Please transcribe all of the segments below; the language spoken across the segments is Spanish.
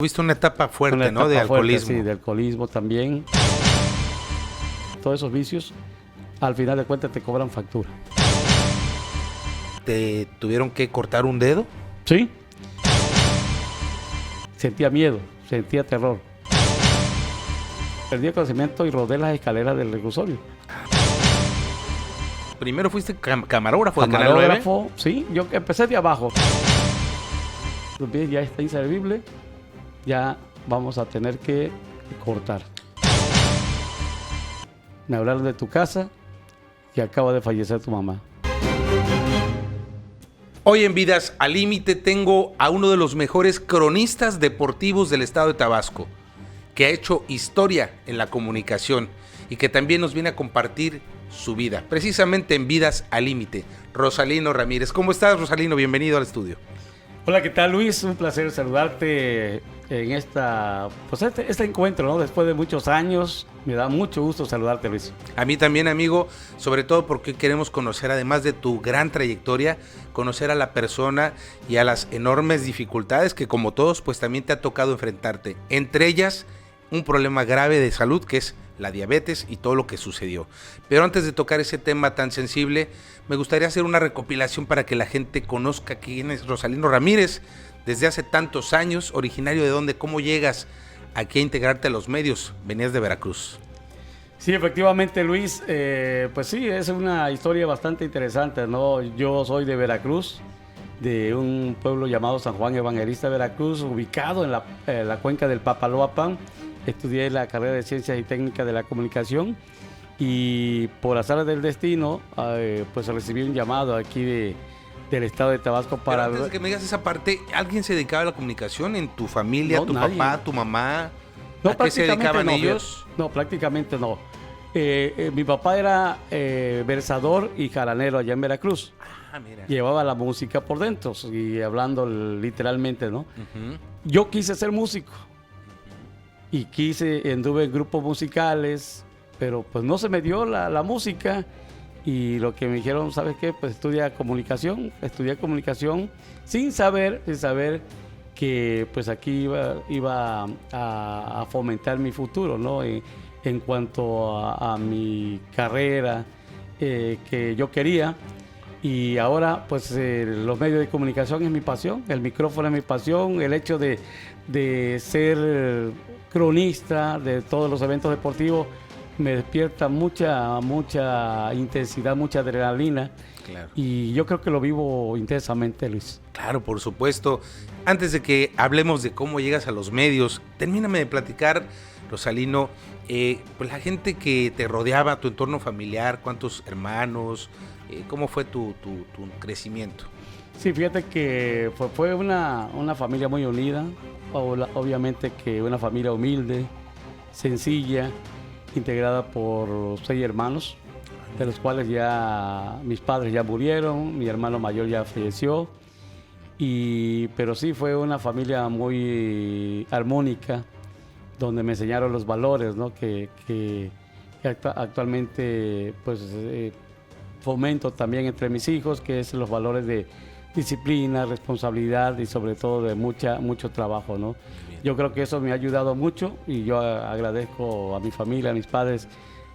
Tuviste una etapa fuerte, Una ¿no? De etapa fuerte, alcoholismo. sí, de alcoholismo también. Todos esos vicios, al final de cuentas, te cobran factura. ¿Te tuvieron que cortar un dedo? ¿Sí? Sentía miedo, sentía terror. Perdí el conocimiento y rodé las escaleras del reclusorio. Primero fuiste camarógrafo de Canal 9. Camarógrafo, sí, yo empecé de abajo. Los pies ya está inservible, ya vamos a tener que cortar. Me hablaron de tu casa y acaba de fallecer tu mamá. Hoy en Vidas al Límite tengo a uno de los mejores cronistas deportivos del estado de Tabasco, que ha hecho historia en la comunicación y que también nos viene a compartir su vida, precisamente en Vidas al Límite. Rosalino Ramírez. ¿Cómo estás, Rosalino? Bienvenido al estudio. Hola, ¿qué tal, Luis? Un placer saludarte en este encuentro, ¿no? Después de muchos años, me da mucho gusto saludarte, Luis. A mí también, amigo, sobre todo porque queremos conocer, además de tu gran trayectoria, conocer a la persona y a las enormes dificultades que, como todos, pues también te ha tocado enfrentarte. Entre ellas, un problema grave de salud que es la diabetes y todo lo que sucedió. Pero antes de tocar ese tema tan sensible, me gustaría hacer una recopilación para que la gente conozca quién es Rosalino Ramírez desde hace tantos años, originario de dónde, cómo llegas aquí a integrarte a los medios. Venías de Veracruz. Sí, efectivamente, Luis, pues sí, es una historia bastante interesante, ¿no? Yo soy de Veracruz, de un pueblo llamado San Juan Evangelista, Veracruz, ubicado en la cuenca del Papaloapan. Estudié la carrera de Ciencias y Técnicas de la Comunicación y por azar del destino, pues recibí un llamado aquí del estado de Tabasco para... Pero antes de que me digas esa parte, ¿alguien se dedicaba a la comunicación en tu familia, No, tu nadie. papá, tu mamá? No, ¿A qué se dedicaban no, ellos? No, prácticamente no. Mi papá era versador y jaranero allá en Veracruz. Ah, mira. Llevaba la música por dentro y hablando literalmente, ¿no? Uh-huh. Yo quise ser músico y anduve en grupos musicales, pero pues no se me dio la música y lo que me dijeron, ¿sabes qué? Pues estudié comunicación sin saber que pues aquí iba a fomentar mi futuro, ¿no? En cuanto a mi carrera que yo quería. Y ahora, pues, los medios de comunicación es mi pasión, el micrófono es mi pasión, el hecho de ser cronista de todos los eventos deportivos me despierta mucha intensidad, mucha adrenalina. Claro. Y yo creo que lo vivo intensamente, Luis. Claro, por supuesto. Antes de que hablemos de cómo llegas a los medios, termíname de platicar, Rosalino, pues la gente que te rodeaba, tu entorno familiar, cuántos hermanos, cómo fue tu crecimiento. Sí, fíjate que fue una familia muy unida, obviamente que una familia humilde, sencilla, integrada por 6 hermanos, de los cuales ya mis padres ya murieron, mi hermano mayor ya falleció, pero sí fue una familia muy armónica, donde me enseñaron los valores, ¿no? que actualmente pues fomento también entre mis hijos, que es los valores de disciplina, responsabilidad y sobre todo de mucho trabajo, ¿no? Yo creo que eso me ha ayudado mucho y yo agradezco a mi familia, a mis padres,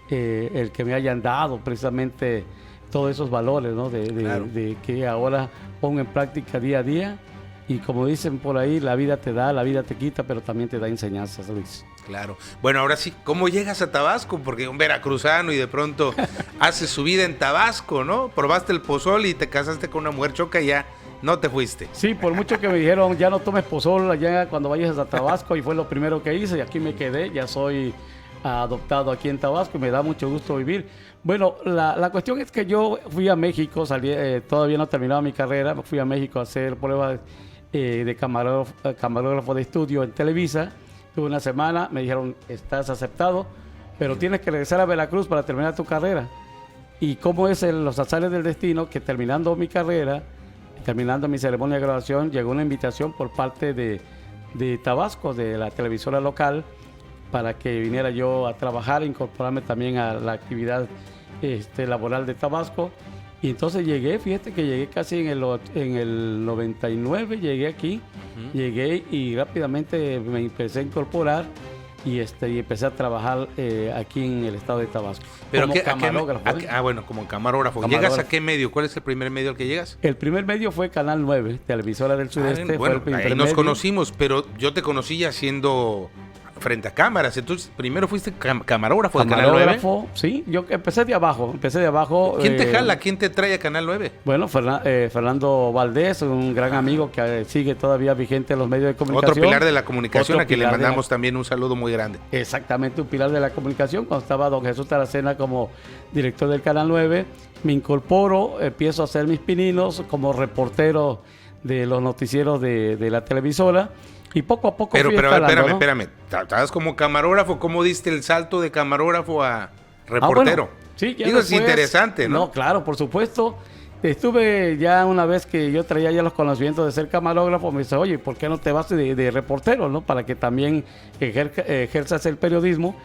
el que me hayan dado precisamente todos esos valores, ¿no? Claro. de que ahora pongo en práctica día a día y como dicen por ahí, la vida te da, la vida te quita, pero también te da enseñanzas, Luis. Claro. Bueno, ahora sí, ¿cómo llegas a Tabasco? Porque un veracruzano y de pronto haces su vida en Tabasco, ¿no? Probaste el pozol y te casaste con una mujer choca y ya no te fuiste. Sí, por mucho que me dijeron, ya no tomes pozol allá cuando vayas a Tabasco y fue lo primero que hice y aquí me quedé, ya soy adoptado aquí en Tabasco y me da mucho gusto vivir. Bueno, la cuestión es que yo fui a México, todavía no terminaba mi carrera, fui a México a hacer pruebas de camarógrafo de estudio en Televisa. Tuve una semana, me dijeron, estás aceptado, pero tienes que regresar a Veracruz para terminar tu carrera. Y cómo es los azares del destino, que terminando mi carrera, terminando mi ceremonia de graduación, llegó una invitación por parte de Tabasco, de la televisora local, para que viniera yo a trabajar, incorporarme también a la actividad laboral de Tabasco. Y entonces llegué, fíjate que llegué casi en el 99, llegué aquí, llegué y rápidamente me empecé a incorporar y empecé a trabajar aquí en el estado de Tabasco. Pero como camarógrafo. Bueno, como camarógrafo. ¿Llegas a qué medio? ¿Cuál es el primer medio al que llegas? El primer medio fue Canal 9, televisora del Sudeste. Bueno, fue el ahí primer nos medio. conocimos, pero yo te conocí ya siendo frente a cámaras. Entonces, primero fuiste camarógrafo de Canal 9. Sí, yo empecé de abajo. ¿Quién te jala? ¿Quién te trae a Canal 9? Bueno, Fernando Valdés, un gran amigo que sigue todavía vigente en los medios de comunicación. Otro pilar de la comunicación, a quien le mandamos la... también un saludo muy grande. Exactamente, un pilar de la comunicación. Cuando estaba don Jesús Taracena como director del Canal 9, me incorporo, empiezo a hacer mis pininos como reportero de los noticieros de la televisora. Y poco a poco pero escalando, espérame. Estabas como camarógrafo. ¿Cómo diste el salto de camarógrafo a reportero? Bueno, sí, ya digo, después, es interesante, ¿no? No, claro, por supuesto. Estuve ya una vez que yo traía ya los conocimientos de ser camarógrafo, me dice, oye, ¿por qué no te vas de reportero, no? Para que también ejerzas el periodismo.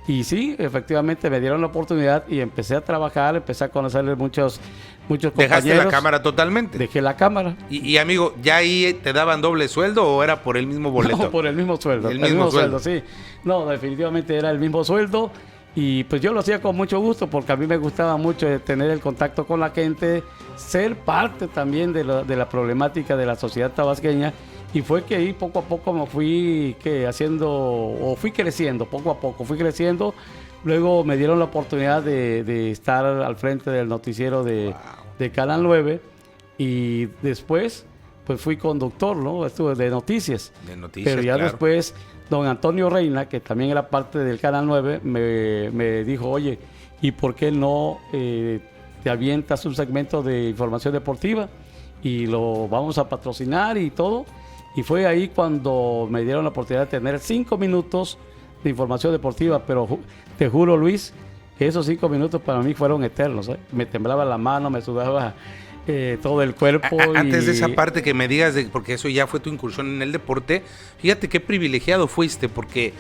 Y sí, efectivamente me dieron la oportunidad y empecé a trabajar, empecé a conocerle muchos compañeros. ¿Dejaste la cámara totalmente? Dejé la cámara. Y amigo, ¿ya ahí te daban doble sueldo o era por el mismo boleto? No, por el mismo sueldo. El mismo sueldo, sí. No, definitivamente era el mismo sueldo. Y pues yo lo hacía con mucho gusto porque a mí me gustaba mucho tener el contacto con la gente, ser parte también de la problemática de la sociedad tabasqueña. Y fue que ahí poco a poco me fui fui creciendo, poco a poco, fui creciendo. Luego me dieron la oportunidad de estar al frente del noticiero de Canal 9 y después pues fui conductor, ¿no? Estuve de noticias. Pero ya claro. Después don Antonio Reina, que también era parte del Canal 9, me dijo, oye, ¿y por qué no te avientas un segmento de información deportiva y lo vamos a patrocinar y todo? Y fue ahí cuando me dieron la oportunidad de tener 5 minutos de información deportiva, pero te juro, Luis, que esos 5 minutos para mí fueron eternos, ¿eh? Me temblaba la mano, me sudaba todo el cuerpo. Antes de esa parte que me digas, porque eso ya fue tu incursión en el deporte, fíjate qué privilegiado fuiste, porque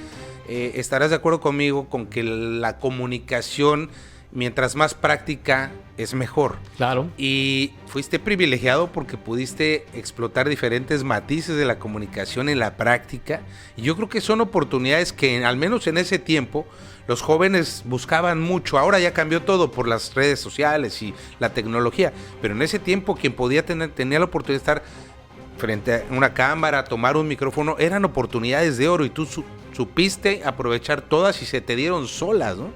estarás de acuerdo conmigo con que la comunicación, mientras más práctica, es mejor. Claro. Y fuiste privilegiado porque pudiste explotar diferentes matices de la comunicación en la práctica. Y yo creo que son oportunidades que, al menos en ese tiempo, los jóvenes buscaban mucho. Ahora ya cambió todo por las redes sociales y la tecnología. Pero en ese tiempo, quien tenía la oportunidad de estar frente a una cámara, tomar un micrófono, eran oportunidades de oro. Y tú supiste aprovechar todas y se te dieron solas, ¿no?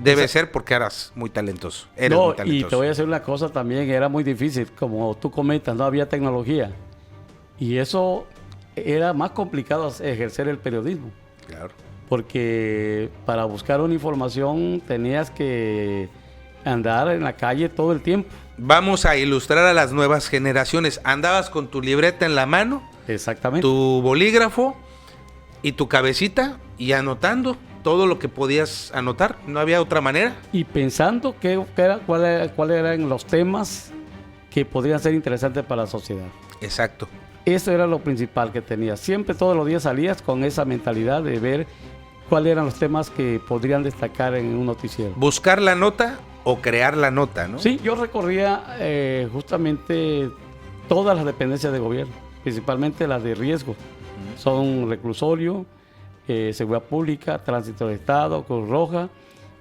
Debe ser porque eras muy talentoso. No, y te voy a decir una cosa también, era muy difícil, como tú comentas, no había tecnología. Y eso era más complicado ejercer el periodismo. Claro. Porque para buscar una información tenías que andar en la calle todo el tiempo. Vamos a ilustrar a las nuevas generaciones. Andabas con tu libreta en la mano. Exactamente. Tu bolígrafo y tu cabecita y anotando todo lo que podías anotar, no había otra manera. Y pensando cuáles eran los temas que podrían ser interesantes para la sociedad. Exacto. Eso era lo principal que tenía. Siempre todos los días salías con esa mentalidad de ver cuáles eran los temas que podrían destacar en un noticiero. Buscar la nota o crear la nota, ¿no? Sí, yo recorría justamente todas las dependencias de gobierno, principalmente las de riesgo. Son reclusorio, seguridad pública, tránsito de Estado, Cruz Roja,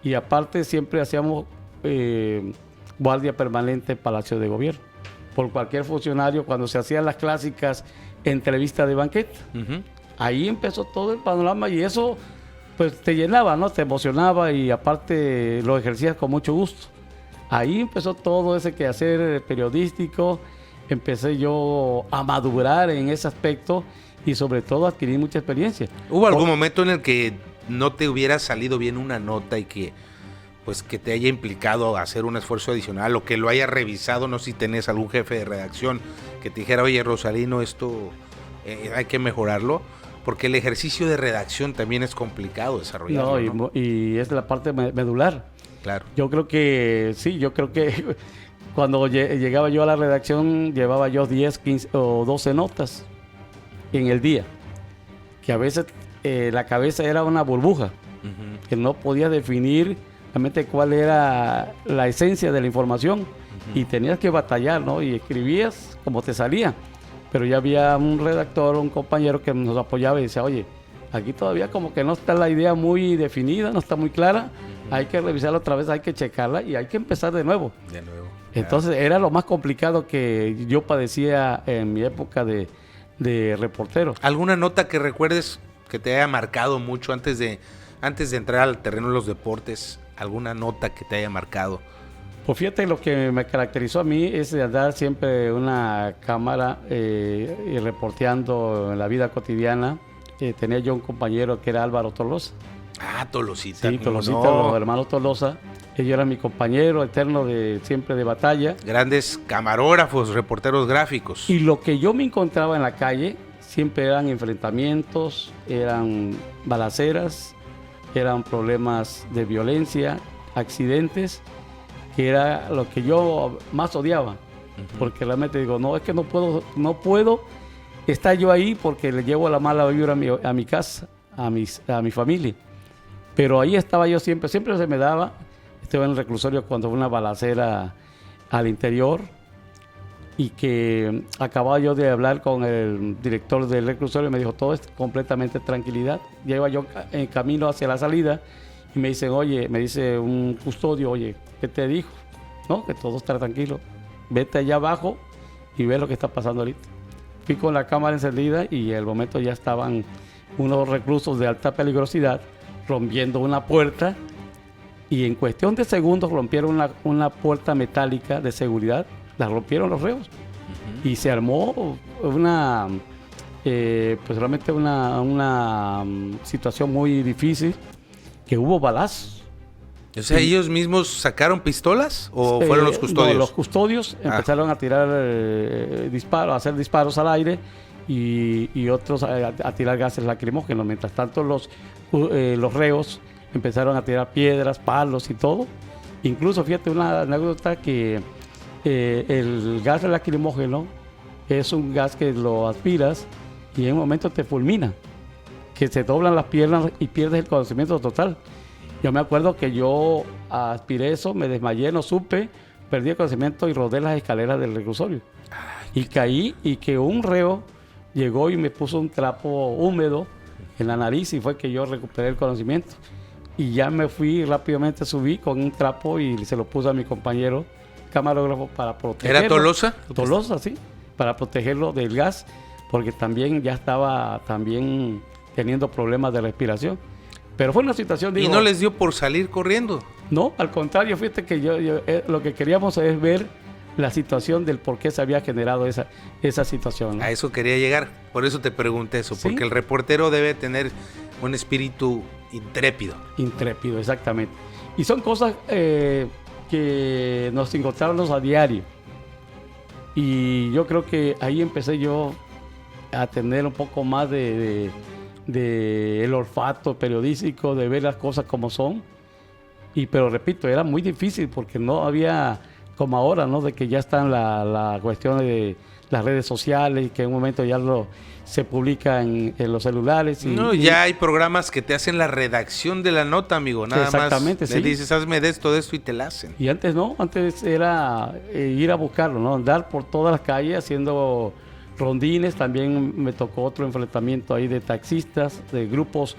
y aparte siempre hacíamos guardia permanente en Palacio de Gobierno. Por cualquier funcionario, cuando se hacían las clásicas entrevistas de banquete, ahí empezó todo el panorama y eso pues te llenaba, ¿no? Te emocionaba y aparte lo ejercías con mucho gusto. Ahí empezó todo ese quehacer periodístico, empecé yo a madurar en ese aspecto y sobre todo adquirí mucha experiencia. ¿Hubo algún momento en el que no te hubiera salido bien una nota y que pues que te haya implicado hacer un esfuerzo adicional o que lo haya revisado? No sé si tenés algún jefe de redacción que te dijera, oye Rosalino, esto hay que mejorarlo, porque el ejercicio de redacción también es complicado desarrollarlo. No, y es la parte medular. Claro. Yo creo que cuando llegaba yo a la redacción llevaba yo 10, 15 o 12 notas en el día, que a veces la cabeza era una burbuja, que no podía definir realmente cuál era la esencia de la información y tenías que batallar, ¿no? Y escribías como te salía. Pero ya había un redactor, un compañero que nos apoyaba y decía, oye, aquí todavía como que no está la idea muy definida, no está muy clara, hay que revisarla otra vez, hay que checarla y hay que empezar de nuevo. De nuevo. Entonces era lo más complicado que yo padecía en mi época de reportero. ¿Alguna nota que recuerdes que te haya marcado mucho antes de entrar al terreno de los deportes? ¿Alguna nota que te haya marcado? Pues fíjate, lo que me caracterizó a mí es de andar siempre una cámara y reporteando en la vida cotidiana. Tenía yo un compañero que era Álvaro Tolosa. Ah, Tolosita. Sí, Tolosita, no. los hermanos Tolosa. Ellos eran mi compañero eterno siempre de batalla. Grandes camarógrafos, reporteros gráficos. Y lo que yo me encontraba en la calle siempre eran enfrentamientos, eran balaceras, eran problemas de violencia, accidentes, que era lo que yo más odiaba. Porque realmente digo, no, es que no puedo estar yo ahí porque le llevo la mala vibra a mi casa, a mi familia. Pero ahí estaba yo siempre se me daba. Estuve en el reclusorio cuando hubo una balacera al interior y que acababa yo de hablar con el director del reclusorio y me dijo, todo es completamente tranquilidad. Ya iba yo en camino hacia la salida y me dicen, oye, me dice un custodio, oye, ¿qué te dijo? No, que todo está tranquilo. Vete allá abajo y ve lo que está pasando ahorita. Fui con la cámara encendida y al momento ya estaban unos reclusos de alta peligrosidad rompiendo una puerta y en cuestión de segundos rompieron una puerta metálica de seguridad, la rompieron los reos y se armó pues realmente una situación muy difícil, que hubo balazos. O sea, ¿ellos mismos sacaron pistolas o fueron los custodios? No, los custodios empezaron a tirar a hacer disparos al aire y otros a tirar gases lacrimógenos. Mientras tanto, los reos empezaron a tirar piedras, palos y todo. Incluso, fíjate, una anécdota que el gas lacrimógeno es un gas que lo aspiras y en un momento te fulmina, que se doblan las piernas y pierdes el conocimiento total. Yo me acuerdo que yo aspiré eso, me desmayé, no supe, perdí el conocimiento y rodé las escaleras del reclusorio. Y caí y que un reo llegó y me puso un trapo húmedo en la nariz y fue que yo recuperé el conocimiento. Y ya me fui rápidamente, subí con un trapo y se lo puse a mi compañero camarógrafo para protegerlo. ¿Era Tolosa? Tolosa, sí, para protegerlo del gas, porque también ya estaba teniendo problemas de respiración. Pero fue una situación, digo... ¿Y no les dio por salir corriendo? No, al contrario, fíjate que yo lo que queríamos es ver la situación del por qué se había generado esa situación, ¿no? A eso quería llegar, por eso te pregunté eso, ¿Sí? porque el reportero debe tener un espíritu intrépido. Intrépido, exactamente. Y son cosas que nos encontramos a diario. Y yo creo que ahí empecé yo a tener un poco más de el olfato periodístico, de ver las cosas como son. Pero repito, era muy difícil porque no había como ahora, ¿no? De que ya están la cuestión de las redes sociales y que en un momento ya se publica en los celulares. Ya hay programas que te hacen la redacción de la nota, amigo. Nada exactamente, más sí. le dices, hazme de esto y te la hacen. Y antes no, antes era ir a buscarlo, ¿no? Andar por todas las calles haciendo rondines. También me tocó otro enfrentamiento ahí de taxistas, de grupos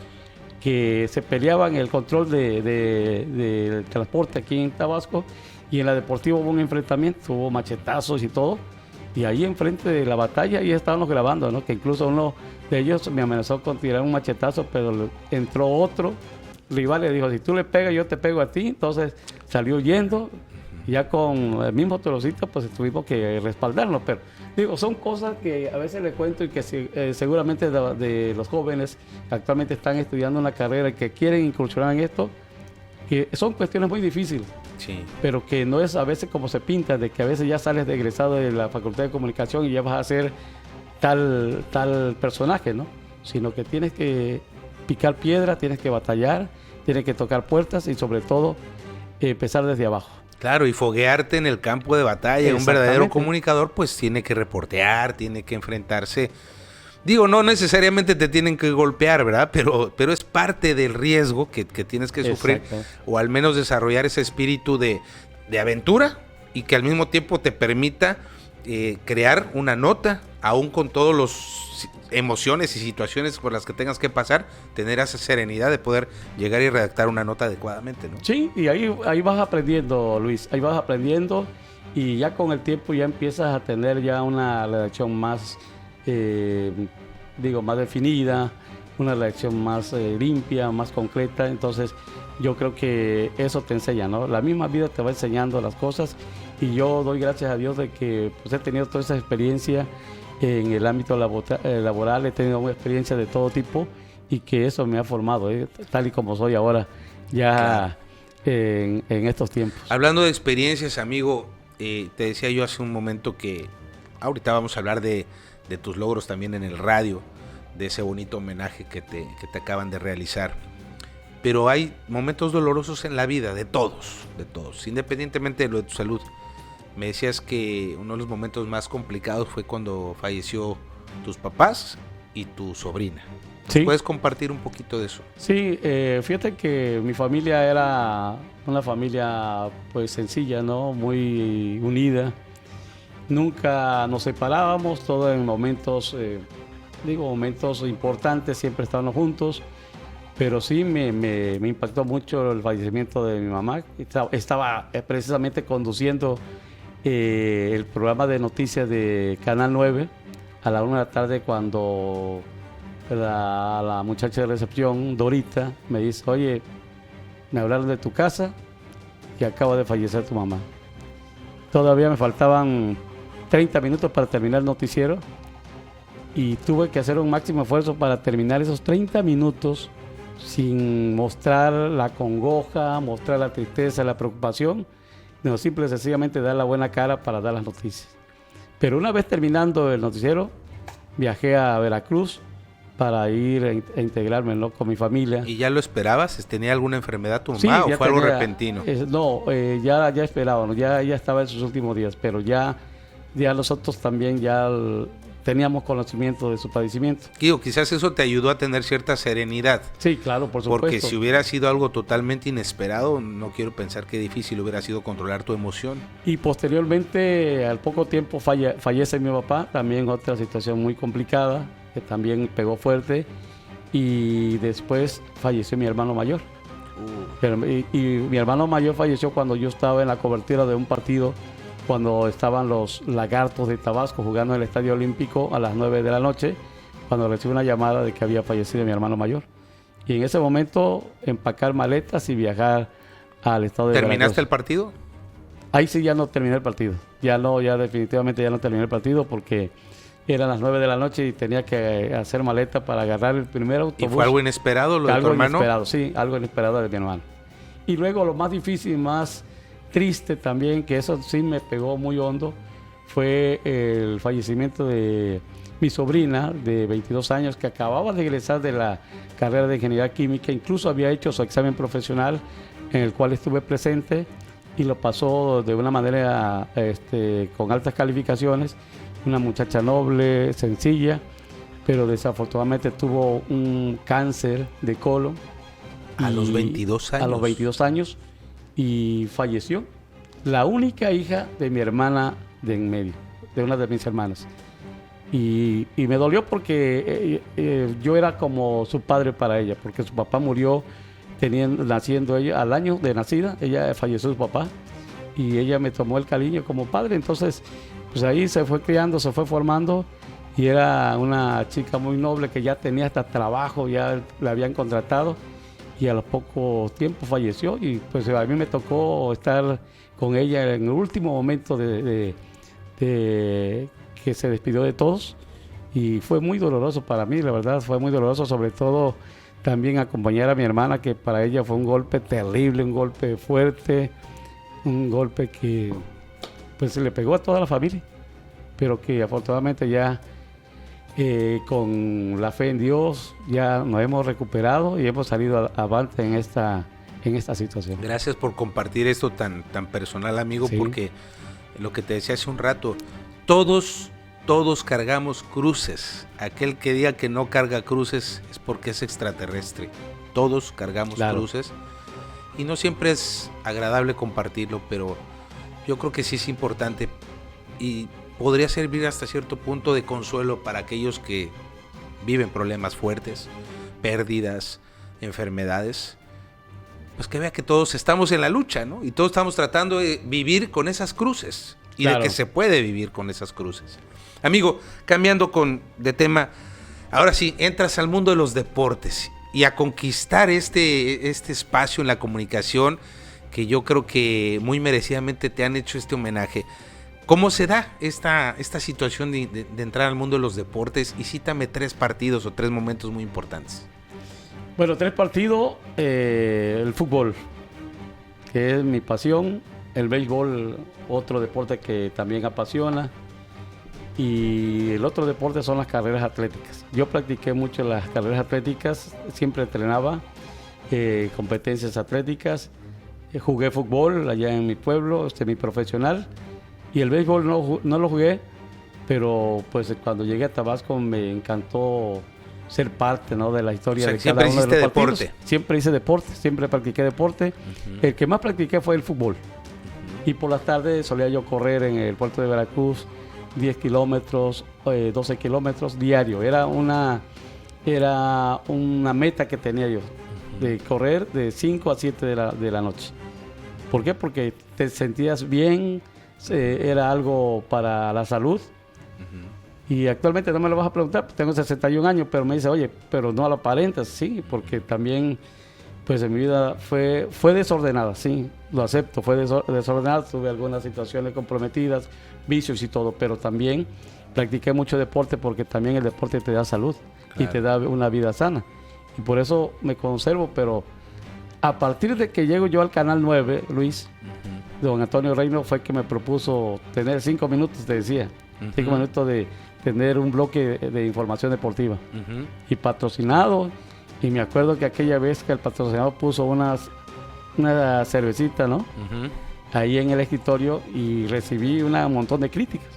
que se peleaban el control del transporte aquí en Tabasco, y en la Deportiva hubo un enfrentamiento, hubo machetazos y todo, y ahí enfrente de la batalla ahí estábamos grabando, ¿no? Que incluso uno de ellos me amenazó con tirar un machetazo, pero entró otro rival y dijo, si tú le pegas yo te pego a ti. Entonces salió huyendo, ya con el mismo Tolosita pues tuvimos que respaldarnos. Pero digo, son cosas que a veces le cuento y que seguramente de los jóvenes que actualmente están estudiando una carrera y que quieren incursionar en esto, que son cuestiones muy difíciles. Sí. Pero que no es a veces como se pinta, de que a veces ya sales de egresado de la Facultad de Comunicación y ya vas a ser tal personaje, ¿no? Sino que tienes que picar piedra, tienes que batallar, tienes que tocar puertas y sobre todo empezar desde abajo. Claro, y foguearte en el campo de batalla. Un verdadero comunicador pues tiene que reportear, tiene que enfrentarse. Digo, no necesariamente te tienen que golpear, ¿verdad? Pero es parte del riesgo que tienes que sufrir. Exacto. O al menos desarrollar ese espíritu de aventura y que al mismo tiempo te permita crear una nota, aún con todas las emociones y situaciones por las que tengas que pasar, tener esa serenidad de poder llegar y redactar una nota adecuadamente, ¿no? Sí, y ahí vas aprendiendo, Luis, ahí vas aprendiendo y ya con el tiempo ya empiezas a tener ya una redacción más, más definida, una redacción más limpia, más concreta. Entonces yo creo que eso te enseña, ¿no? La misma vida te va enseñando las cosas y yo doy gracias a Dios de que pues, he tenido toda esa experiencia en el ámbito laboral, he tenido una experiencia de todo tipo y que eso me ha formado, tal y como soy ahora ya en estos tiempos. Hablando de experiencias, amigo, te decía yo hace un momento que ahorita vamos a hablar de tus logros también en el radio, de ese bonito homenaje que te acaban de realizar. Pero hay momentos dolorosos en la vida de todos, independientemente de lo de tu salud. Me decías que uno de los momentos más complicados fue cuando falleció tus papás y tu sobrina. Sí. ¿Puedes compartir un poquito de eso? Sí, fíjate que mi familia era una familia pues sencilla, ¿no? Muy unida. Nunca nos separábamos, todo en momentos, momentos importantes, siempre estábamos juntos. Pero sí me impactó mucho el fallecimiento de mi mamá. Estaba precisamente conduciendo el programa de noticias de Canal 9 a la 1 de la tarde cuando la muchacha de recepción, Dorita, me dice, oye, me hablaron de tu casa y acaba de fallecer tu mamá. Todavía me faltaban 30 minutos para terminar el noticiero y tuve que hacer un máximo esfuerzo para terminar esos 30 minutos sin mostrar la congoja, mostrar la tristeza, la preocupación, sino simple y sencillamente dar la buena cara para dar las noticias. Pero una vez terminando el noticiero, viajé a Veracruz para ir a integrarme, ¿no?, con mi familia. ¿Y ya lo esperabas? ¿Tenía alguna enfermedad tu mamá Sí, o fue algo repentino? Ya esperábamos, ya estaba en sus últimos días, pero ya nosotros también teníamos conocimiento de su padecimiento. Digo, quizás eso te ayudó a tener cierta serenidad. Sí, claro, por supuesto. Porque si hubiera sido algo totalmente inesperado, no quiero pensar qué difícil hubiera sido controlar tu emoción. Y posteriormente, al poco tiempo, fallece mi papá, también otra situación muy complicada, que también pegó fuerte, y después falleció mi hermano mayor. Y mi hermano mayor falleció cuando yo estaba en la cobertura de un partido, cuando estaban los Lagartos de Tabasco jugando en el Estadio Olímpico a las 9 de la noche, cuando recibí una llamada de que había fallecido mi hermano mayor. Y en ese momento, empacar maletas y viajar al estado de Veracruz. ¿Terminaste el partido? Ahí sí ya no terminé el partido. Ya definitivamente ya no terminé el partido porque eran las 9 de la noche y tenía que hacer maleta para agarrar el primer autobús. ¿Y fue algo inesperado lo de tu hermano? Algo inesperado, sí, algo inesperado de mi hermano. Y luego lo más difícil, más triste también, que eso sí me pegó muy hondo, fue el fallecimiento de mi sobrina de 22 años que acababa de egresar de la carrera de Ingeniería Química, incluso había hecho su examen profesional en el cual estuve presente y lo pasó de una manera con altas calificaciones, una muchacha noble, sencilla, pero desafortunadamente tuvo un cáncer de colon. A los 22 años. A los 22 años y falleció. La única hija de mi hermana de en medio, de una de mis hermanas. Y me dolió porque yo era como su padre para ella, porque su papá murió naciendo ella, al año de nacida, ella falleció su papá y ella me tomó el cariño como padre. Entonces, pues ahí se fue criando, se fue formando y era una chica muy noble que ya tenía hasta trabajo, ya la habían contratado. Y a los pocos tiempos falleció y pues a mí me tocó estar con ella en el último momento de que se despidió de todos y fue muy doloroso para mí, la verdad, fue muy doloroso, sobre todo también acompañar a mi hermana, que para ella fue un golpe terrible, un golpe fuerte, un golpe que pues se le pegó a toda la familia, pero que afortunadamente ya con la fe en Dios ya nos hemos recuperado y hemos salido avante en esta situación. Gracias por compartir esto tan personal, amigo, sí. Porque lo que te decía hace un rato, todos cargamos cruces. Aquel que diga que no carga cruces es porque es extraterrestre. Todos cargamos cruces y no siempre es agradable compartirlo, pero Yo creo que sí es importante y podría servir hasta cierto punto de consuelo para aquellos que viven problemas fuertes, pérdidas, enfermedades, pues que vea que todos estamos en la lucha, ¿no? Y todos estamos tratando de vivir con esas cruces y Claro. de que se puede vivir con esas cruces. Amigo, cambiando de tema, ahora sí, entras al mundo de los deportes y a conquistar este espacio en la comunicación que yo creo que muy merecidamente te han hecho este homenaje. ¿Cómo se da esta situación de entrar al mundo de los deportes? Y cítame 3 partidos o 3 momentos muy importantes. Bueno, 3 partidos, el fútbol, que es mi pasión, el béisbol, otro deporte que también apasiona, y el otro deporte son las carreras atléticas. Yo practiqué mucho las carreras atléticas, siempre entrenaba competencias atléticas, jugué fútbol allá en mi pueblo, semiprofesional, y el béisbol no lo jugué, pero pues cuando llegué a Tabasco me encantó ser parte, ¿no?, de la historia, o sea, de cada uno de los partidos. Deporte. Siempre hice deporte, siempre practiqué deporte. El que más practiqué fue el fútbol. Y por las tardes solía yo correr en el puerto de Veracruz 10 kilómetros, 12 kilómetros diario. Era una meta que tenía yo, de correr de 5 a 7 de la noche. ¿Por qué? Porque te sentías bien, era algo para la salud. Y actualmente no me lo vas a preguntar, tengo 61 años, pero me dice, oye, pero no lo aparentas, sí, porque también, pues en mi vida fue desordenada, sí, lo acepto, fue desordenada, tuve algunas situaciones comprometidas, vicios y todo, pero también practiqué mucho deporte porque también el deporte te da salud, claro, y te da una vida sana. Y por eso me conservo, pero a partir de que llego yo al Canal 9, Luis, don Antonio Reino fue que me propuso tener 5 minutos, te decía, 5 minutos de tener un bloque de información deportiva, y patrocinado. Y me acuerdo que aquella vez que el patrocinador puso una cervecita, ¿no? Ahí en el escritorio, y recibí un montón de críticas,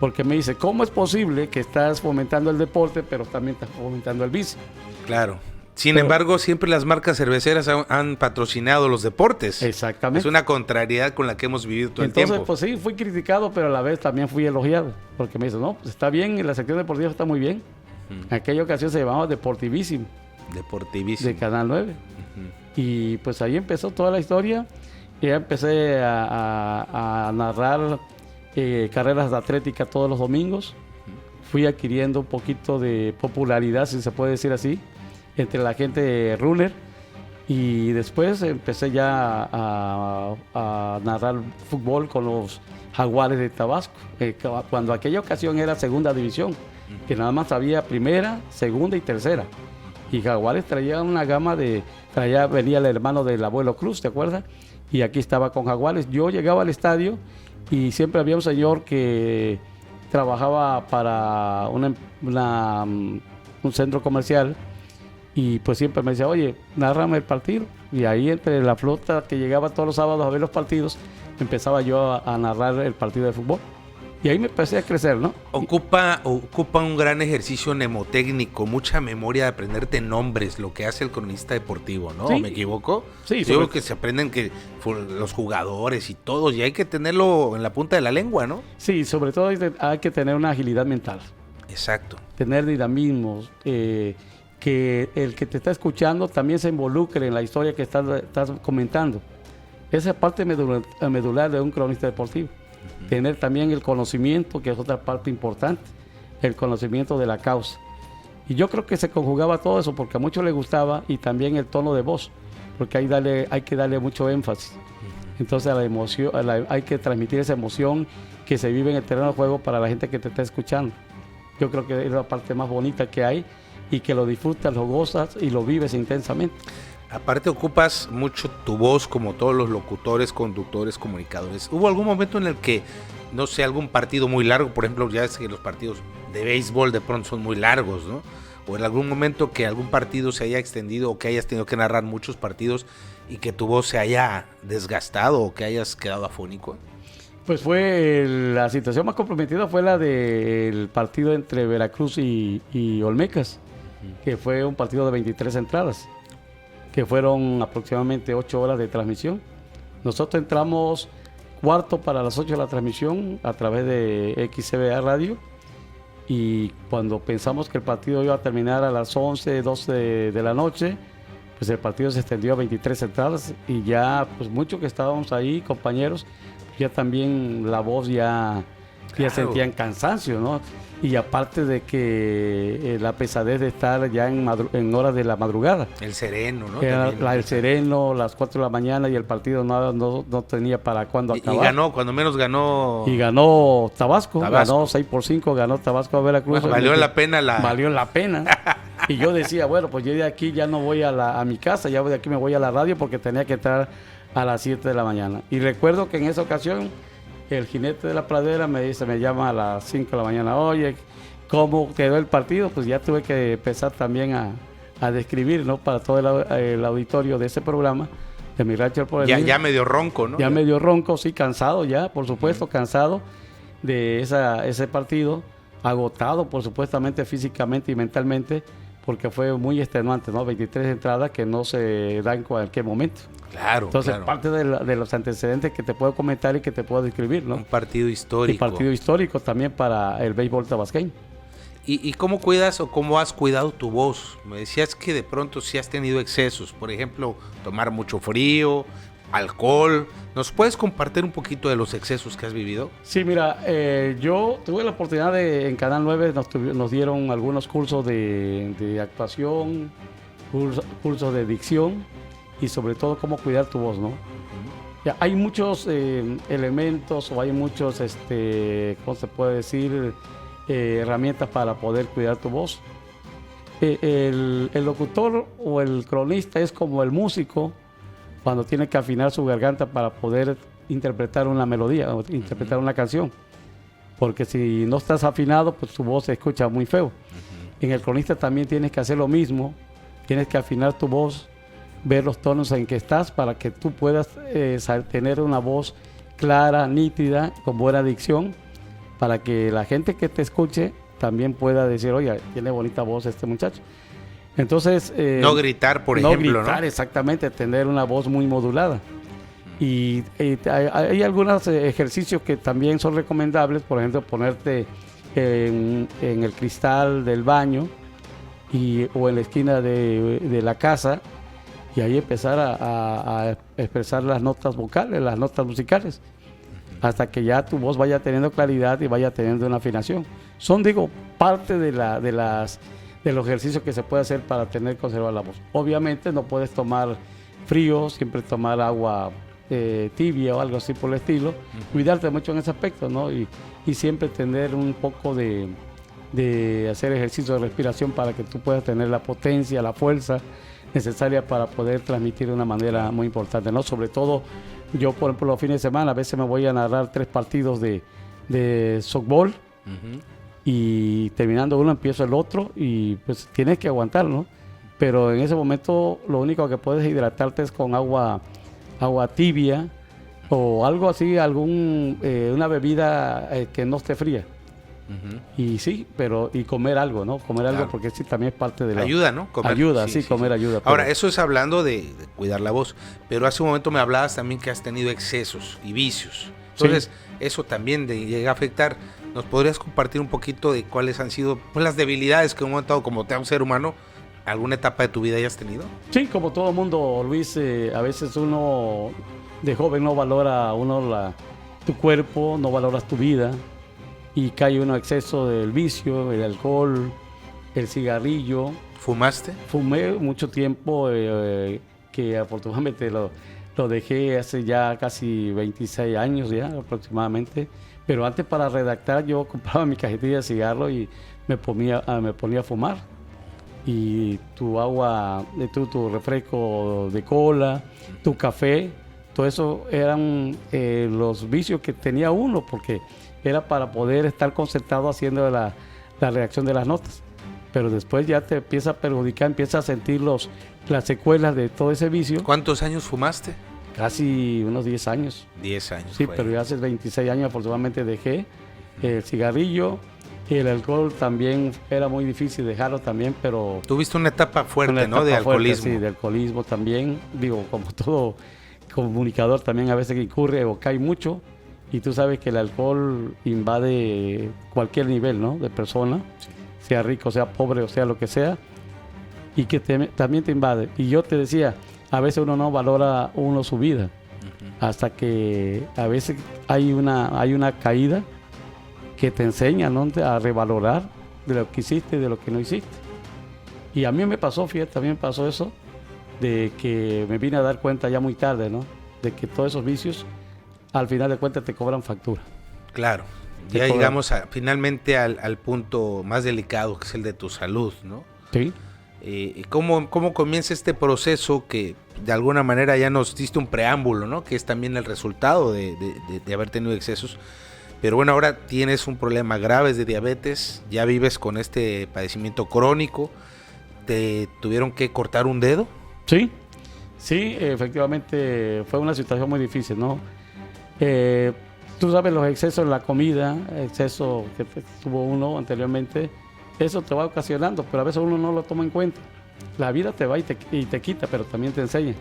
porque me dice, ¿cómo es posible que estás fomentando el deporte pero también estás fomentando el vicio? Claro. Sin embargo, siempre las marcas cerveceras han patrocinado los deportes. Exactamente. Es una contrariedad con la que hemos vivido todo el tiempo. Entonces, pues sí, fui criticado, pero a la vez también fui elogiado, porque me dice, no, pues está bien, la sección deportiva está muy bien. En aquella ocasión se llamaba Deportivísimo. Deportivísimo. De Canal 9. Y pues ahí empezó toda la historia. Y ya empecé a narrar carreras de atlética todos los domingos. Fui adquiriendo un poquito de popularidad, si se puede decir así, entre la gente runner, y después empecé ya a narrar fútbol con los Jaguares de Tabasco, cuando aquella ocasión era segunda división, que nada más había primera, segunda y tercera, y Jaguares traía una gama venía el hermano del abuelo Cruz, ¿te acuerdas? Y aquí estaba con Jaguares. Yo llegaba al estadio y siempre había un señor que trabajaba para un centro comercial, y pues siempre me decía, oye, nárrame el partido. Y ahí entre la flota que llegaba todos los sábados a ver los partidos, empezaba yo a narrar el partido de fútbol. Y ahí me empecé a crecer, ¿no? Ocupa un gran ejercicio mnemotécnico, mucha memoria de aprenderte nombres, lo que hace el cronista deportivo, ¿no? Sí. ¿Me equivoco? Sí. Yo creo que se aprenden los jugadores y todos, y hay que tenerlo en la punta de la lengua, ¿no? Sí, sobre todo hay que tener una agilidad mental. Exacto. Tener dinamismo, que el que te está escuchando también se involucre en la historia que estás comentando. Esa es parte medular de un cronista deportivo. Tener también el conocimiento, que es otra parte importante, el conocimiento de la causa. Y yo creo que se conjugaba todo eso porque a muchos les gustaba, y también el tono de voz, porque hay que darle mucho énfasis. Entonces a la emoción, hay que transmitir esa emoción que se vive en el terreno de juego para la gente que te está escuchando. Yo creo que es la parte más bonita que hay, y que lo disfrutas, lo gozas y lo vives intensamente. Aparte ocupas mucho tu voz, como todos los locutores, conductores, comunicadores. ¿Hubo algún momento en el que, no sé, algún partido muy largo, por ejemplo, ya ves que los partidos de béisbol de pronto son muy largos, ¿no? O en algún momento que algún partido se haya extendido, o que hayas tenido que narrar muchos partidos y que tu voz se haya desgastado o que hayas quedado afónico? Pues la situación más comprometida fue la del partido entre Veracruz y Olmecas, que fue un partido de 23 entradas, que fueron aproximadamente 8 horas de transmisión. Nosotros entramos cuarto para las 8 la transmisión a través de XCBA Radio. Y cuando pensamos que el partido iba a terminar a las 11, 12 de la noche, pues el partido se extendió a 23 entradas y ya pues muchos que estábamos ahí, compañeros, ya también la voz ya sentían cansancio, ¿no? Y aparte de que la pesadez de estar ya en horas de la madrugada. El sereno, ¿no? El sereno, las 4 de la mañana y el partido no tenía para cuándo acabar. Y ganó, cuando menos ganó. Y ganó Tabasco. Ganó 6-5, ganó Tabasco a Veracruz. Bueno, valió la pena Valió la pena. Y yo decía, bueno, pues yo de aquí ya no voy a mi casa, ya de aquí me voy a la radio porque tenía que entrar a las 7 de la mañana. Y recuerdo que en esa ocasión el jinete de la pradera me llama a las 5 de la mañana, oye, ¿cómo quedó el partido? Pues ya tuve que empezar también a describir, ¿no? Para todo el auditorio de ese programa, de Mi Rancho El Porvenir. Ya medio ronco, ¿no? Ya medio ronco, sí, cansado ya, por supuesto, cansado de ese partido, agotado, por supuestamente, físicamente y mentalmente, porque fue muy extenuante, ¿no? 23 entradas que no se dan en cualquier momento. Claro, entonces, claro. Parte de los antecedentes que te puedo comentar y que te puedo describir, ¿no? Un partido histórico. Y partido histórico también para el béisbol tabasqueño. ¿Y cómo cuidas o cómo has cuidado tu voz? Me decías que de pronto sí has tenido excesos, por ejemplo, tomar mucho frío, alcohol. ¿Nos puedes compartir un poquito de los excesos que has vivido? Sí, mira, yo tuve la oportunidad en Canal 9 nos dieron algunos cursos de actuación, cursos de dicción y sobre todo cómo cuidar tu voz, ¿no? Ya, hay muchos elementos o hay muchos, ¿cómo se puede decir? Herramientas para poder cuidar tu voz. El locutor o el cronista es como el músico cuando tiene que afinar su garganta para poder interpretar una melodía o interpretar una canción. Porque si no estás afinado, pues tu voz se escucha muy feo. En el cronista también tienes que hacer lo mismo. Tienes que afinar tu voz, ver los tonos en que estás para que tú puedas tener una voz clara, nítida, con buena dicción, para que la gente que te escuche también pueda decir, oye, tiene bonita voz este muchacho. Entonces... no gritar, por ejemplo, ¿no? No gritar, exactamente, tener una voz muy modulada. Y hay algunos ejercicios que también son recomendables, por ejemplo, ponerte en el cristal del baño o en la esquina de la casa y ahí empezar a expresar las notas vocales, las notas musicales, hasta que ya tu voz vaya teniendo claridad y vaya teniendo una afinación. Son, digo, parte de los ejercicios que se puede hacer para conservar la voz. Obviamente no puedes tomar frío, siempre tomar agua tibia o algo así por el estilo. Cuidarte mucho en ese aspecto, ¿no? Y siempre tener un poco de hacer ejercicio de respiración para que tú puedas tener la potencia, la fuerza necesaria para poder transmitir de una manera muy importante, ¿no? Sobre todo, yo, por ejemplo, los fines de semana, a veces me voy a narrar 3 partidos de softball. Y terminando uno empiezo el otro y pues tienes que aguantar, ¿no? Pero en ese momento lo único que puedes hidratarte es con agua tibia o algo así, una bebida que no esté fría. Y sí, y comer algo, ¿no? Comer algo, porque sí también es parte de la... Ayuda, ¿no? Comer. Ayuda, sí, comer ayuda. Ahora, eso es hablando de cuidar la voz, pero hace un momento me hablabas también que has tenido excesos y vicios. Entonces, eso también llega a afectar. ¿Nos podrías compartir un poquito de cuáles han sido las debilidades que en un momento como un ser humano, alguna etapa de tu vida hayas tenido? Sí, como todo mundo, Luis, a veces uno de joven no valora tu cuerpo, no valoras tu vida y cae uno a exceso del vicio, el alcohol, el cigarrillo. ¿Fumaste? Fumé mucho tiempo, que afortunadamente lo dejé hace ya casi 26 años ya aproximadamente. Pero antes, para redactar, yo compraba mi cajetilla de cigarro y me ponía a fumar. Y tu agua, tu refresco de cola, tu café, todo eso eran los vicios que tenía uno, porque era para poder estar concentrado haciendo la redacción de las notas. Pero después ya te empieza a perjudicar, empiezas a sentir las secuelas de todo ese vicio. ¿Cuántos años fumaste? Casi unos 10 años. 10 años. Sí, pero ya hace 26 años afortunadamente dejé el cigarrillo. El alcohol también era muy difícil dejarlo también, pero... Tuviste una etapa fuerte, ¿no? De alcoholismo. Sí, de alcoholismo también. Digo, comunicador también a veces incurre o cae mucho, y tú sabes que el alcohol invade cualquier nivel, ¿no? De persona, sea rico, sea pobre, o sea lo que sea, y que también te invade. Y yo te decía, a veces uno no valora su vida, hasta que a veces hay una caída que te enseña, ¿no?, a revalorar de lo que hiciste y de lo que no hiciste. Y a mí me pasó, fíjate, también me pasó eso, de que me vine a dar cuenta ya muy tarde, ¿no?, de que todos esos vicios, al final de cuentas, te cobran factura. Claro, ya llegamos finalmente al punto más delicado, que es el de tu salud, ¿no? Sí. ¿Cómo comienza este proceso que de alguna manera ya nos diste un preámbulo, ¿no?, que es también el resultado de haber tenido excesos? Pero bueno, ahora tienes un problema grave de diabetes, ya vives con este padecimiento crónico, ¿te tuvieron que cortar un dedo? Sí, efectivamente fue una situación muy difícil, ¿no? Tú sabes, los excesos en la comida, exceso que tuvo uno anteriormente, eso te va ocasionando, pero a veces uno no lo toma en cuenta. La vida te va y te quita, pero también te enseña.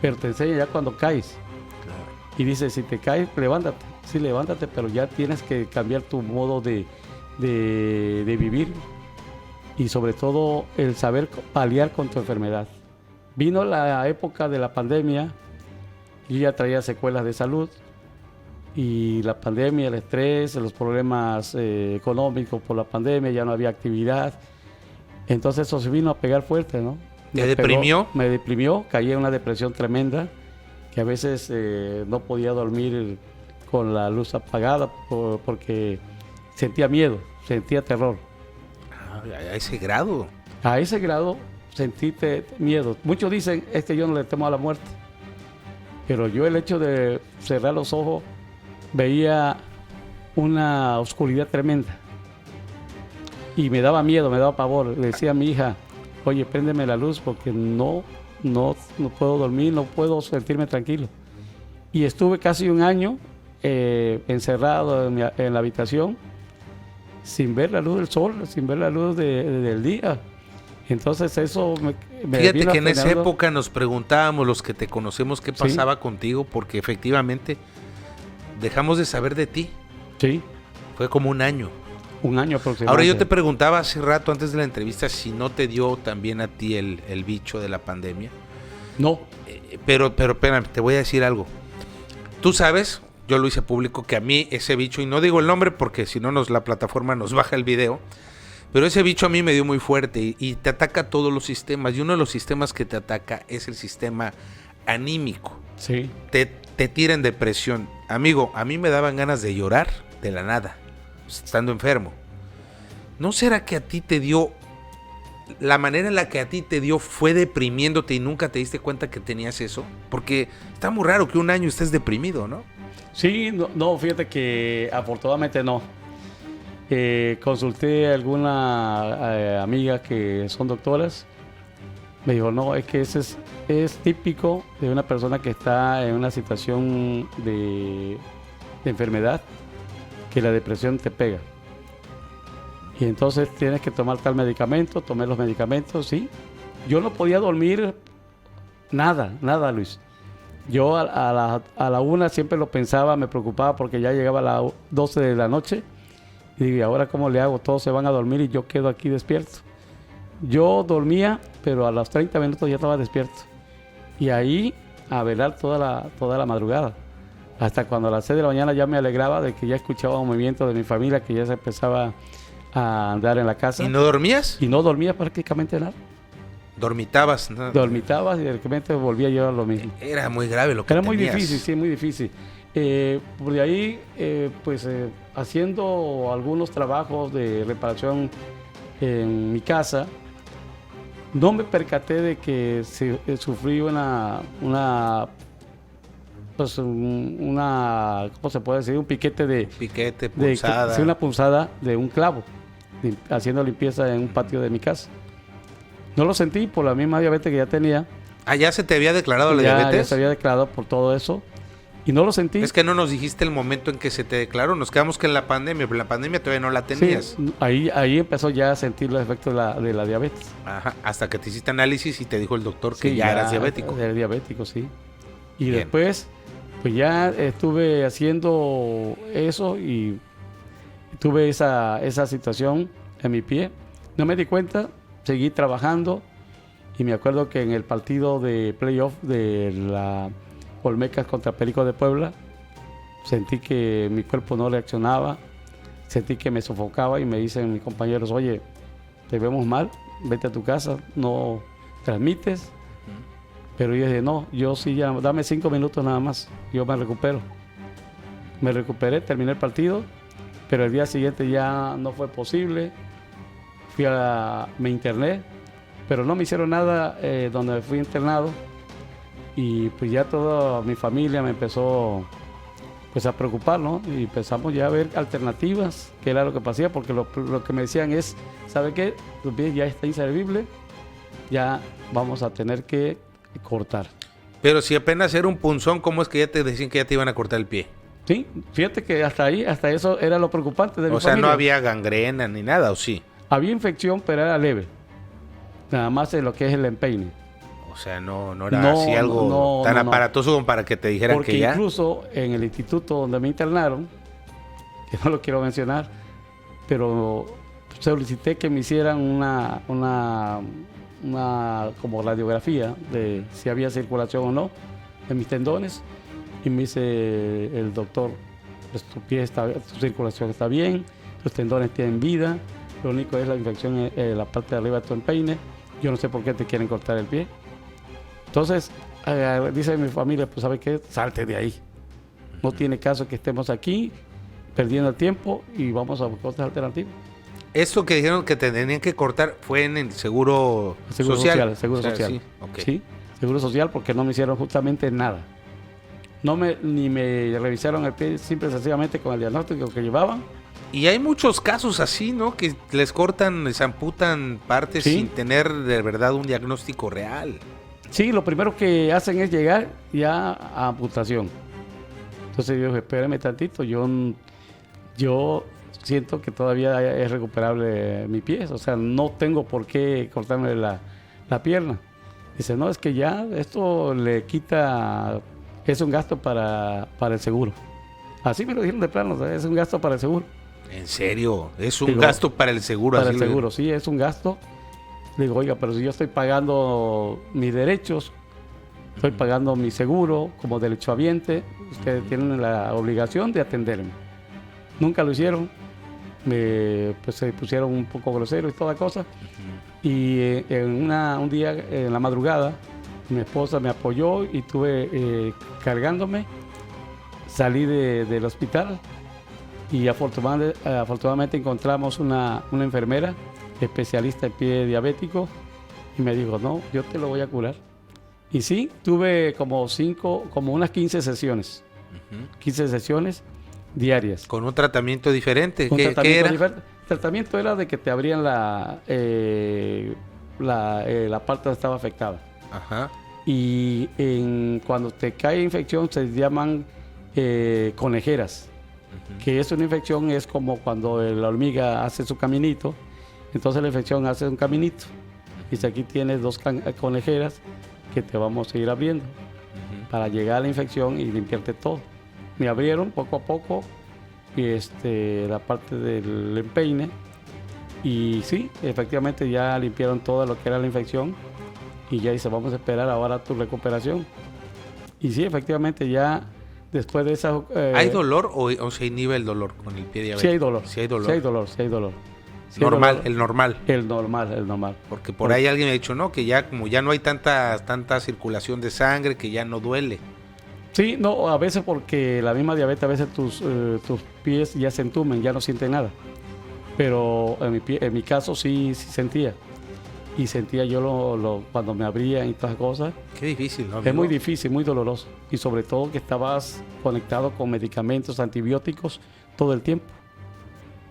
Pero te enseña ya cuando caes. Claro. Y dice, si te caes, levántate. Sí, levántate, pero ya tienes que cambiar tu modo de vivir. Y sobre todo, el saber paliar con tu enfermedad. Vino la época de la pandemia, yo ya traía secuelas de salud. Y la pandemia, el estrés, los problemas económicos por la pandemia, ya no había actividad. Entonces eso se vino a pegar fuerte, ¿no? ¿Te deprimió? Me deprimió, caí en una depresión tremenda, que a veces no podía dormir con la luz apagada porque sentía miedo, sentía terror. ¿A ese grado? A ese grado sentí miedo. Muchos dicen, es que yo no le temo a la muerte. Pero yo, el hecho de cerrar los ojos, veía una oscuridad tremenda y me daba miedo, me daba pavor. Le decía a mi hija, oye, préndeme la luz porque no puedo dormir, no puedo sentirme tranquilo. Y estuve casi un año encerrado en la habitación sin ver la luz del sol, sin ver la luz del día. Entonces eso me Fíjate que en esa época nos preguntábamos, los que te conocemos, qué pasaba contigo, porque efectivamente dejamos de saber de ti. Sí. Fue como un año. Un año aproximadamente. Ahora, yo te preguntaba hace rato, antes de la entrevista, si no te dio también a ti el bicho de la pandemia. No. Pero espérame, te voy a decir algo. Tú sabes, yo lo hice público, que a mí ese bicho, y no digo el nombre porque si no la plataforma nos baja el video, pero ese bicho a mí me dio muy fuerte y te ataca todos los sistemas. Y uno de los sistemas que te ataca es el sistema anímico. Sí. Te tira en depresión. Amigo, a mí me daban ganas de llorar de la nada, estando enfermo. ¿No será que a ti te dio, la manera en la que a ti te dio fue deprimiéndote y nunca te diste cuenta que tenías eso? Porque está muy raro que un año estés deprimido, ¿no? Sí, no, fíjate que afortunadamente no. Consulté a alguna amiga que son doctoras. Me dijo, no, es que ese es típico de una persona que está en una situación de enfermedad, que la depresión te pega. Y entonces tienes que tomar tal medicamento, tomé los medicamentos, sí. Yo no podía dormir nada, Luis. Yo a la 1 siempre lo pensaba, me preocupaba porque ya llegaba a las 12 de la noche. Y digo, ¿y ahora cómo le hago? Todos se van a dormir y yo quedo aquí despierto. Yo dormía, pero a los 30 minutos ya estaba despierto. Y ahí a velar toda la madrugada. Hasta cuando a las 6 de la mañana ya me alegraba de que ya escuchaba un movimiento de mi familia, que ya se empezaba a andar en la casa. ¿Y no dormías? Y no dormía prácticamente nada. ¿Dormitabas? ¿No? Dormitabas y de repente volvía yo a lo mismo. Era muy grave lo que Era tenías. muy difícil, sí, muy difícil. Por de ahí, haciendo algunos trabajos de reparación en mi casa, no me percaté de que sufrí una ¿cómo se puede decir? Un piquete punzada. Sí, una punzada de un clavo, haciendo limpieza en un patio de mi casa. No lo sentí por la misma diabetes que ya tenía. Ah, ¿ya se te había declarado la diabetes? Ya se había declarado por todo eso. Y no lo sentí. Es que no nos dijiste el momento en que se te declaró. Nos quedamos que en la pandemia, pero la pandemia todavía no la tenías. Sí, ahí empezó ya a sentir los efectos de la diabetes. Ajá, hasta que te hiciste análisis y te dijo el doctor que ya eras diabético. Era diabético, sí. Y Bien. después, pues ya estuve haciendo eso y tuve esa situación en mi pie. No me di cuenta, seguí trabajando y me acuerdo que en el partido de playoff de la Olmecas contra Pericos de Puebla, sentí que mi cuerpo no reaccionaba, sentí que me sofocaba y me dicen mis compañeros, oye, te vemos mal, vete a tu casa, no transmites. Pero yo dije, no, yo sí, ya, dame 5 minutos nada más, yo me recupero. Me recuperé, terminé el partido, pero el día siguiente ya no fue posible. Me interné, pero no me hicieron nada donde fui internado. Y pues ya toda mi familia me empezó pues a preocupar, ¿no? Y empezamos ya a ver alternativas, que era lo que pasaba, porque lo que me decían es, ¿sabe qué? Tu pie ya está inservible, ya vamos a tener que cortar. Pero si apenas era un punzón, ¿cómo es que ya te decían que ya te iban a cortar el pie? Sí, fíjate que hasta eso era lo preocupante de mi O sea, familia. no había gangrena ni nada, ¿o sí? Había infección, pero era leve. Nada más en lo que es el empeine. O sea, no era así algo tan aparatoso como para que te dijeran porque que ya. Incluso en el instituto donde me internaron, que no lo quiero mencionar, pero solicité que me hicieran una como radiografía de si había circulación o no en mis tendones, y me dice el doctor, pues tu circulación está bien, tus tendones tienen vida, lo único es la infección en la parte de arriba de tu empeine, yo no sé por qué te quieren cortar el pie. Entonces dice mi familia, pues ¿sabe qué? Salte de ahí, no tiene caso que estemos aquí perdiendo el tiempo y vamos a buscar otras alternativas. Esto que dijeron que te tenían que cortar fue en el seguro social. Seguro social. Sí, okay. Sí, seguro social, porque no me hicieron justamente nada. Ni me revisaron el pie, simple y sencillamente con el diagnóstico que llevaban. Y hay muchos casos así, ¿no? Que les cortan, les amputan partes Sí. sin tener de verdad un diagnóstico real. Sí, lo primero que hacen es llegar ya a amputación. Entonces yo dije, espérame tantito, yo siento que todavía es recuperable mi pie, o sea, no tengo por qué cortarme la pierna. Dice, no, es que ya esto le quita, es un gasto para el seguro. Así me lo dijeron de plano, o sea, es un gasto para el seguro. ¿En serio? ¿Es un Digo, gasto para el seguro? Para así el seguro, sí, es un gasto. Le digo, oiga, pero si yo estoy pagando mis derechos, estoy pagando mi seguro como derechohabiente, ustedes tienen la obligación de atenderme. Nunca lo hicieron, pues se pusieron un poco groseros y toda cosa. Y un día, en la madrugada, mi esposa me apoyó y estuve cargándome, salí del hospital y afortunadamente encontramos una enfermera especialista en pie diabético y me dijo, no, yo te lo voy a curar. Y sí, tuve como unas 15 sesiones, 15 sesiones diarias. Con un tratamiento diferente. Un ¿Qué era? diferente. El tratamiento era de que te abrían la parte donde estaba afectada. Ajá. Y cuando te cae infección se llaman conejeras, que es una infección, es como cuando la hormiga hace su caminito, entonces la infección hace un caminito. Dice, aquí tienes 2 conejeras que te vamos a ir abriendo para llegar a la infección y limpiarte todo. Me abrieron poco a poco la parte del empeine y sí, efectivamente ya limpiaron todo lo que era la infección y ya dice, vamos a esperar ahora tu recuperación. Y sí, efectivamente ya después de esa... ¿Hay dolor o se inhibe el dolor con el pie diabético? Sí hay dolor. Sí hay dolor. Sí hay dolor, sí hay dolor. Sí hay Normal, dolor. el normal. El normal. Porque por ahí alguien me ha dicho, no, que ya como ya no hay tanta circulación de sangre, que ya no duele. Sí, no, a veces porque la misma diabetes, a veces tus pies ya se entumen, ya no sienten nada. Pero en mi caso sí sentía. Y sentía yo cuando me abrían y todas las cosas. Qué difícil, ¿no? Es muy difícil, muy doloroso. Y sobre todo que estabas conectado con medicamentos, antibióticos todo el tiempo.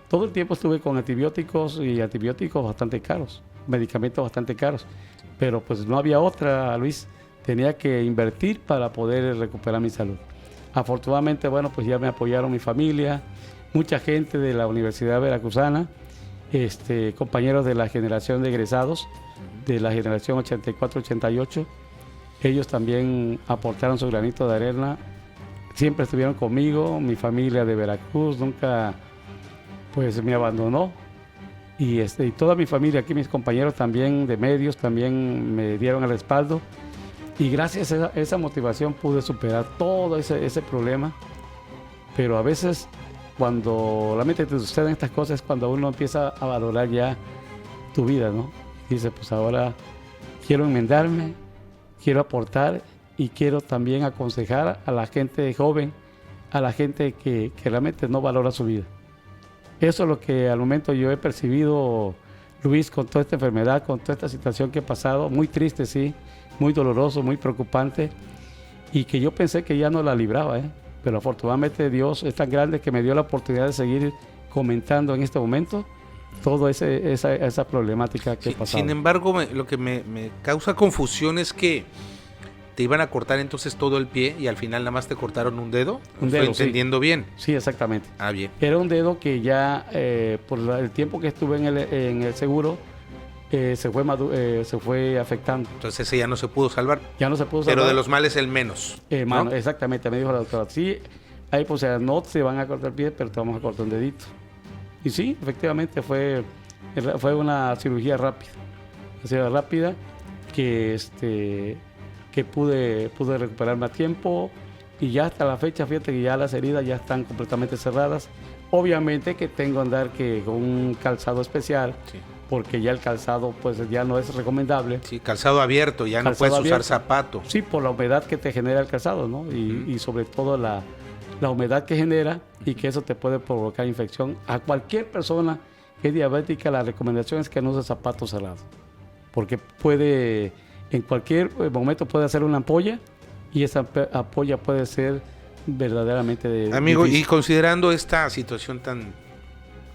Todo el tiempo estuve con antibióticos y antibióticos bastante caros, medicamentos bastante caros. Pero pues no había otra, Luis. Tenía que invertir para poder recuperar mi salud. Afortunadamente, bueno, pues ya me apoyaron mi familia, mucha gente de la Universidad Veracruzana, compañeros de la generación de egresados, de la generación 84-88, Ellos también aportaron su granito de arena, siempre estuvieron conmigo, mi familia de Veracruz nunca pues me abandonó. Y toda mi familia aquí, mis compañeros también de medios, también me dieron el respaldo. Y gracias a esa motivación pude superar todo ese problema. Pero a veces, cuando la mente te suceden estas cosas, es cuando uno empieza a valorar ya tu vida, ¿no? Dice, pues ahora quiero enmendarme, quiero aportar y quiero también aconsejar a la gente joven, a la gente que realmente no valora su vida. Eso es lo que al momento yo he percibido, Luis, con toda esta enfermedad, con toda esta situación que he pasado, muy triste, sí, muy doloroso, muy preocupante, y que yo pensé que ya no la libraba, pero afortunadamente Dios es tan grande que me dio la oportunidad de seguir comentando en este momento toda esa problemática que he pasado. Sin embargo, lo que me causa confusión es que te iban a cortar entonces todo el pie y al final nada más te cortaron un dedo. ¿Estoy entendiendo bien? Sí, exactamente. Ah, bien. Era un dedo que ya por el tiempo que estuve en el seguro se fue afectando. Entonces ese ya no se pudo salvar. Ya no se pudo salvar. Pero de los males el menos. ¿No? Exactamente, me dijo la doctora. Sí, ahí pues no te van a cortar el pie, pero te vamos a cortar un dedito. Y sí, efectivamente fue una cirugía rápida. Una cirugía rápida que pude recuperarme a tiempo y ya hasta la fecha, fíjate que ya las heridas ya están completamente cerradas. Obviamente que tengo que andar con un calzado especial, sí, porque ya el calzado pues ya no es recomendable. Sí, calzado abierto, ya calzado no puedes abierto. Usar zapato. Sí, por la humedad que te genera el calzado, ¿no? Y sobre todo la humedad que genera y que eso te puede provocar infección. A cualquier persona que es diabética, la recomendación es que no use zapatos cerrados, porque en cualquier momento puede hacer una ampolla y esa ampolla puede ser verdaderamente Amigo, difícil. Y considerando esta situación tan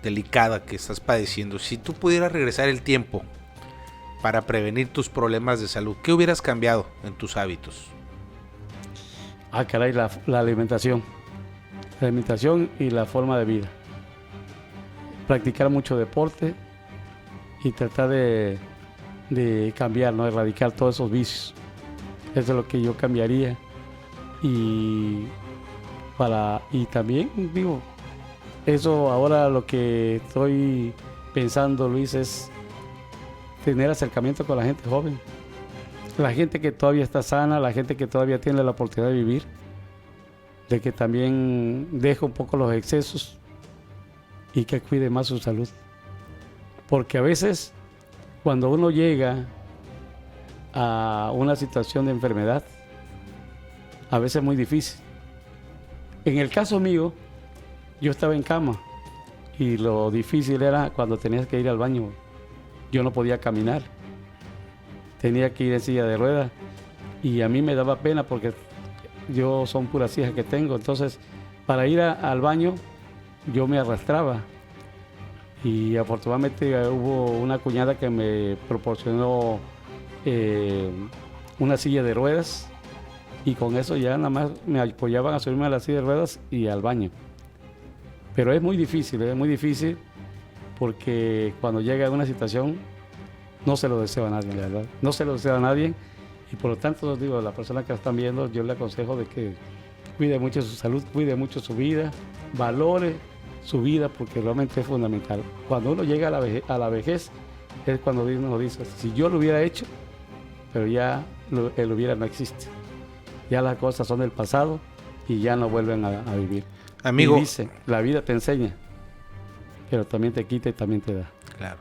delicada que estás padeciendo, si tú pudieras regresar el tiempo para prevenir tus problemas de salud, ¿qué hubieras cambiado en tus hábitos? Ah, caray, la alimentación. La alimentación y la forma de vida. Practicar mucho deporte y tratar de cambiar, ¿no? Erradicar todos esos vicios. Eso es lo que yo cambiaría. Y también, digo, eso ahora lo que estoy pensando, Luis, es tener acercamiento con la gente joven. La gente que todavía está sana, la gente que todavía tiene la oportunidad de vivir, de que también deje un poco los excesos y que cuide más su salud. Porque a veces, cuando uno llega a una situación de enfermedad, a veces es muy difícil. En el caso mío, yo estaba en cama y lo difícil era cuando tenías que ir al baño. Yo no podía caminar, tenía que ir en silla de ruedas y a mí me daba pena porque yo son puras hijas que tengo. Entonces, para ir al baño, yo me arrastraba. Y afortunadamente hubo una cuñada que me proporcionó una silla de ruedas y con eso ya nada más me apoyaban a subirme a la silla de ruedas y al baño. Pero es muy difícil porque cuando llega a una situación no se lo deseo a nadie, la verdad. No se lo deseo a nadie y por lo tanto, digo, a la persona que la están viendo, yo le aconsejo de que cuide mucho su salud, cuide mucho su vida, valore su vida porque realmente es fundamental. Cuando uno llega a la vejez es cuando uno dice, si yo lo hubiera hecho, pero ya el hubiera no existe. Ya las cosas son del pasado y ya no vuelven a vivir. Amigo, y dice, la vida te enseña, pero también te quita y también te da. Claro.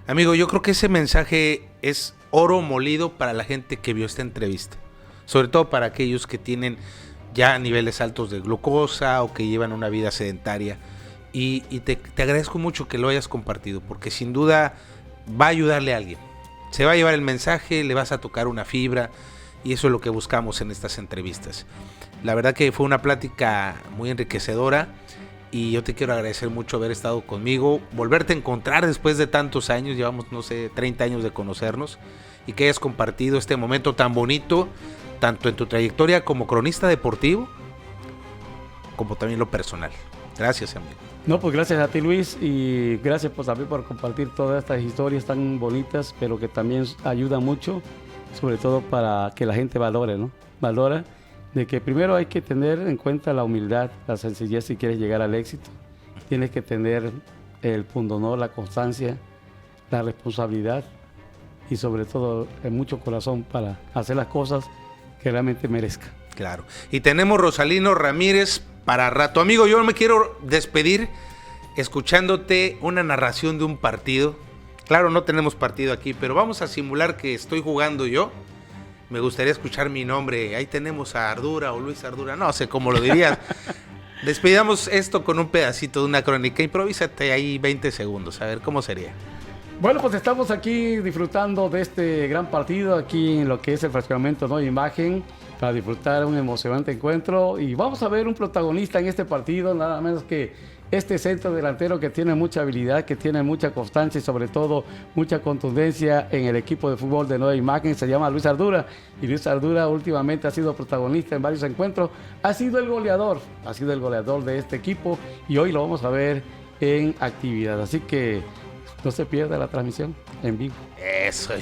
Amigo, yo creo que ese mensaje es oro molido para la gente que vio esta entrevista. Sobre todo para aquellos que tienen ya niveles altos de glucosa o que llevan una vida sedentaria. Y te agradezco mucho que lo hayas compartido, porque sin duda va a ayudarle a alguien. Se va a llevar el mensaje, le vas a tocar una fibra, y eso es lo que buscamos en estas entrevistas. La verdad que fue una plática muy enriquecedora, y yo te quiero agradecer mucho haber estado conmigo, volverte a encontrar después de tantos años, llevamos, 30 años de conocernos, y que hayas compartido este momento tan bonito, tanto en tu trayectoria como cronista deportivo, como también lo personal. Gracias, amigo. No, pues gracias a ti, Luis, y gracias pues también por compartir todas estas historias tan bonitas, pero que también ayudan mucho sobre todo para que la gente valore, ¿no? Valora de que primero hay que tener en cuenta la humildad, la sencillez si quieres llegar al éxito. Tienes que tener el pundonor, la constancia, la responsabilidad y sobre todo mucho corazón para hacer las cosas que realmente merezcan. Claro. Y tenemos Rosalino Ramírez para rato. Amigo, yo me quiero despedir escuchándote una narración de un partido. Claro, no tenemos partido aquí, pero vamos a simular que estoy jugando yo. Me gustaría escuchar mi nombre. Ahí tenemos a Ardura o Luis Ardura. No sé cómo lo dirías. Despidamos esto con un pedacito de una crónica. Improvísate ahí 20 segundos. A ver cómo sería. Bueno, pues estamos aquí disfrutando de este gran partido aquí en lo que es el fraccionamiento Nueva Imagen para disfrutar un emocionante encuentro y vamos a ver un protagonista en este partido, nada menos que este centro delantero que tiene mucha habilidad, que tiene mucha constancia y sobre todo mucha contundencia en el equipo de fútbol de Nueva Imagen, se llama Luis Ardura y Luis Ardura últimamente ha sido protagonista en varios encuentros, ha sido el goleador de este equipo y hoy lo vamos a ver en actividad, así que no se pierda la transmisión en vivo. Eso.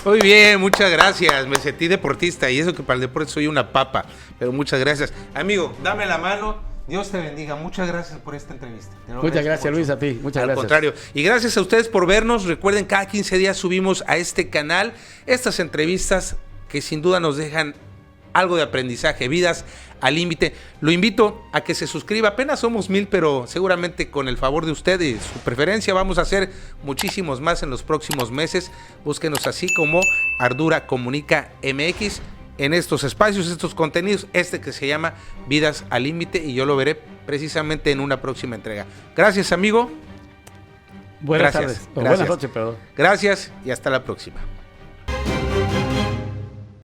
Muy bien, muchas gracias. Me sentí deportista y eso que para el deporte soy una papa. Pero muchas gracias. Amigo, dame la mano. Dios te bendiga. Muchas gracias por esta entrevista. Muchas gracias, Luis, a ti. Muchas gracias. Al contrario. Y gracias a ustedes por vernos. Recuerden, cada 15 días subimos a este canal estas entrevistas que sin duda nos dejan algo de aprendizaje, vidas al límite. Lo invito a que se suscriba, apenas somos 1000, pero seguramente con el favor de ustedes, su preferencia, vamos a hacer muchísimos más en los próximos meses. Búsquenos así como Ardura Comunica MX en estos espacios, estos contenidos, que se llama Vidas al Límite, y yo lo veré precisamente en una próxima entrega. Gracias, amigo. Buenas tardes. Buenas noches, perdón. Gracias y hasta la próxima.